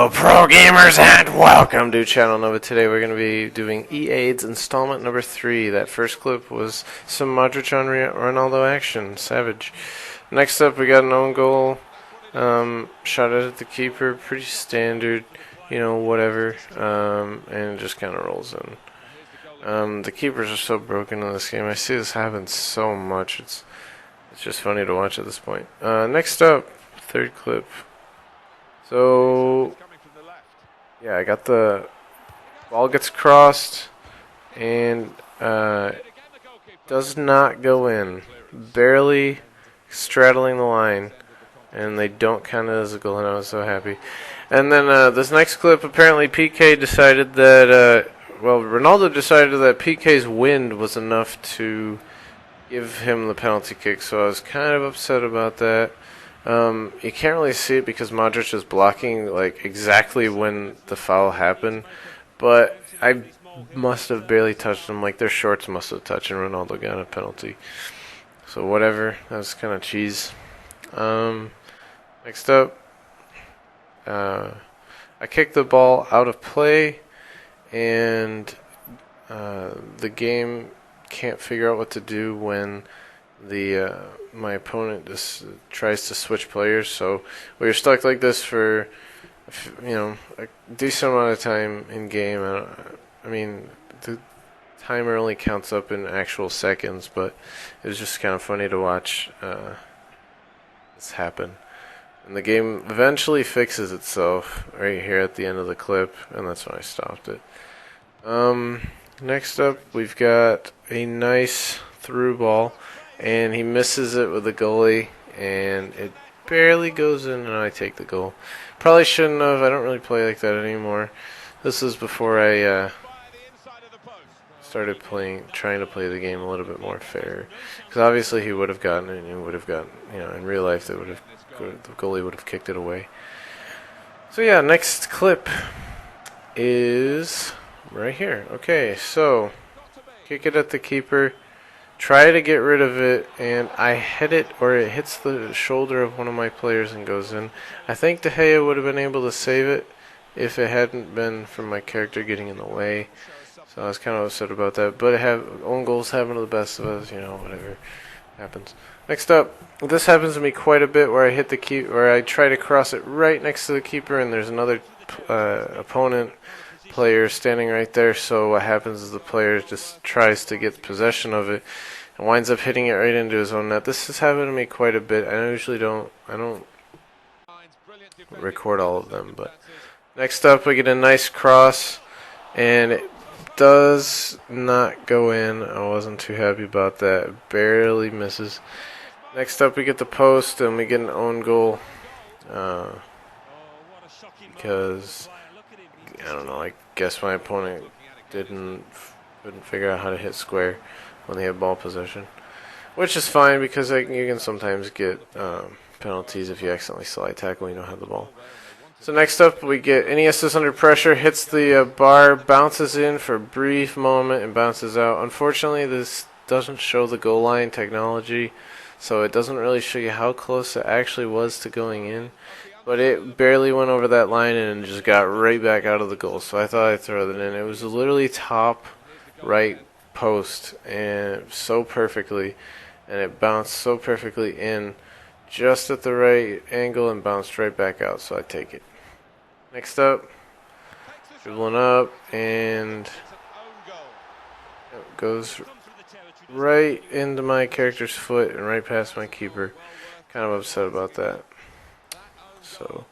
Hello, pro gamers, and welcome to Channel Nova. Today we're going to be doing EAids installment number 3. That first clip was some Modric on Ronaldo action. Savage. Next up, we got an own goal. Shot it at the keeper. Pretty standard, whatever. And it just kind of rolls in. The keepers are so broken in this game. I see this happen so much. It's just funny to watch at this point. Next up, third clip. So, yeah, I got the ball gets crossed and does not go in. Barely straddling the line, and they don't count it as a goal, and I was so happy. And then this next clip, apparently PK decided that, Ronaldo decided that PK's wind was enough to give him the penalty kick, so I was kind of upset about that. You can't really see it because Modric is blocking like exactly when the foul happened, but I must have barely touched him. Like their shorts must have touched, and Ronaldo got a penalty. So whatever, that was kind of cheese. Next up, I kicked the ball out of play, and the game can't figure out what to do when my opponent just tries to switch players. So we're stuck like this for a decent amount of time in game. I mean, the timer only counts up in actual seconds, but it was just kind of funny to watch this happen. And the game eventually fixes itself right here at the end of the clip, and that's when I stopped it. Next up, we've got a nice through ball, and he misses it with the goalie, and it barely goes in, and I take the goal. Probably shouldn't have. I don't really play like that anymore. This is before I started trying to play the game a little bit more fair. Because obviously he would have gotten it, and he would have gotten, in real life, the goalie would have kicked it away. So yeah, next clip is right here. Okay, so kick it at the keeper. Try to get rid of it, and I hit it, or it hits the shoulder of one of my players and goes in. I think De Gea would have been able to save it if it hadn't been for my character getting in the way. So I was kind of upset about that. But own goals happen to the best of us, whatever happens. Next up, this happens to me quite a bit, where I hit the keeper, where I try to cross it right next to the keeper, and there's another opponent player standing right there. So what happens is the player just tries to get possession of it and winds up hitting it right into his own net. This has happened to me quite a bit. I usually don't record all of them, but next up we get a nice cross, and it does not go in. I wasn't too happy about that. It barely misses. Next up we get the post, and we get an own goal because I don't know, I guess my opponent couldn't figure out how to hit square when they have ball possession. Which is fine, because you can sometimes get penalties if you accidentally slide tackle when you don't have the ball. So next up, we get Iniesta's under pressure, hits the bar, bounces in for a brief moment, and bounces out. Unfortunately, this doesn't show the goal line technology, so it doesn't really show you how close it actually was to going in. But it barely went over that line and just got right back out of the goal. So I thought I'd throw that in. It was literally top right post, and so perfectly. And it bounced so perfectly in just at the right angle and bounced right back out. So I take it. Next up, dribbling up, and it goes right into my character's foot and right past my keeper. Kind of upset about that. So,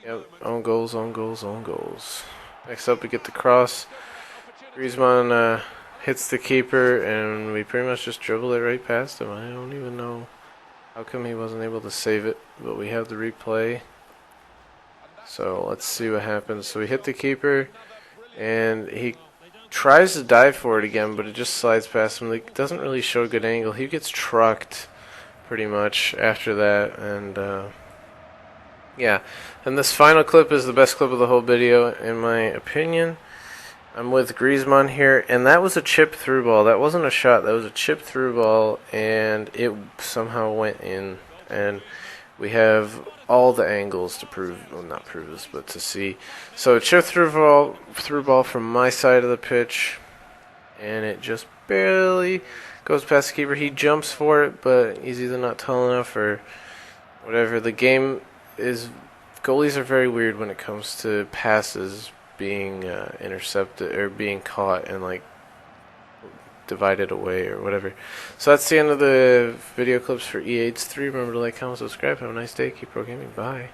yep, own goals, own goals, own goals. Next up, we get the cross. Griezmann hits the keeper, and we pretty much just dribble it right past him. I don't even know how come he wasn't able to save it, but we have the replay. So let's see what happens. So we hit the keeper, and he tries to dive for it again, but it just slides past him. It doesn't really show a good angle. He gets trucked pretty much after that, and yeah, and this final clip is the best clip of the whole video, in my opinion. I'm with Griezmann here, and that was a chip through ball. That wasn't a shot, that was a chip through ball, and it somehow went in. And we have all the angles to prove, well, not prove this, but to see. So chip through ball from my side of the pitch, and it just barely goes past the keeper. He jumps for it, but he's either not tall enough or whatever. The game is, goalies are very weird when it comes to passes being intercepted or being caught and like divided away or whatever. So that's the end of the video clips for EAids 3. Remember to like, comment, subscribe. Have a nice day. Keep pro gaming. Bye.